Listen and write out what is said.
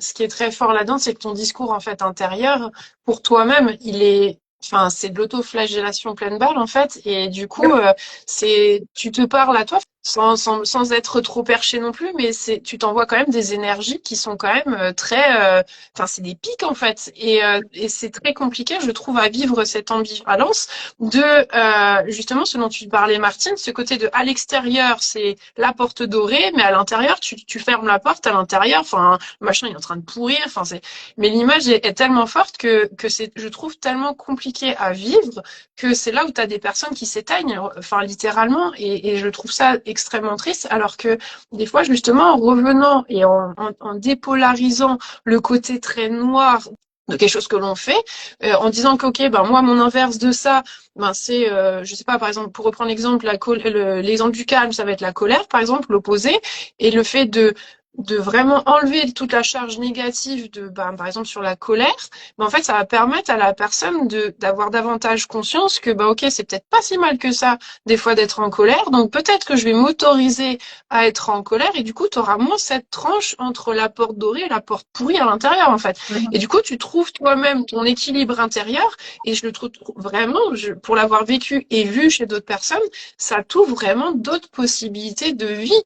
ce qui est très fort là-dedans, c'est que ton discours en fait intérieur, pour toi-même, enfin, c'est de l'autoflagellation pleine balle en fait, et du coup, tu te parles à toi sans être trop perché non plus, mais tu t'envoies quand même des énergies qui sont quand même enfin, c'est des pics en fait, et c'est très compliqué, je trouve, à vivre cette ambivalence de justement ce dont tu parlais, Martine, ce côté de à l'extérieur, c'est la porte dorée, mais à l'intérieur, tu fermes la porte à l'intérieur, enfin, le machin il est en train de pourrir, enfin, mais l'image est tellement forte que c'est, je trouve, tellement compliqué à vivre que c'est là où tu as des personnes qui s'éteignent, enfin, littéralement, et je trouve ça extrêmement triste, alors que des fois, justement, en revenant et en dépolarisant le côté très noir de quelque chose que l'on fait, en disant que ok, ben moi mon inverse de ça, ben c'est, je sais pas, par exemple pour reprendre l'exemple, l'exemple du calme, ça va être la colère, par exemple, l'opposé, et le fait de vraiment enlever toute la charge négative de, ben, par exemple sur la colère, ben en fait ça va permettre à la personne d'avoir davantage conscience que ben ok, c'est peut-être pas si mal que ça des fois d'être en colère, donc peut-être que je vais m'autoriser à être en colère, et du coup tu auras moins cette tranche entre la porte dorée et la porte pourrie à l'intérieur en fait. Et du coup, tu trouves toi-même ton équilibre intérieur, et je le trouve vraiment, pour l'avoir vécu et vu chez d'autres personnes, ça t'ouvre vraiment d'autres possibilités de vie.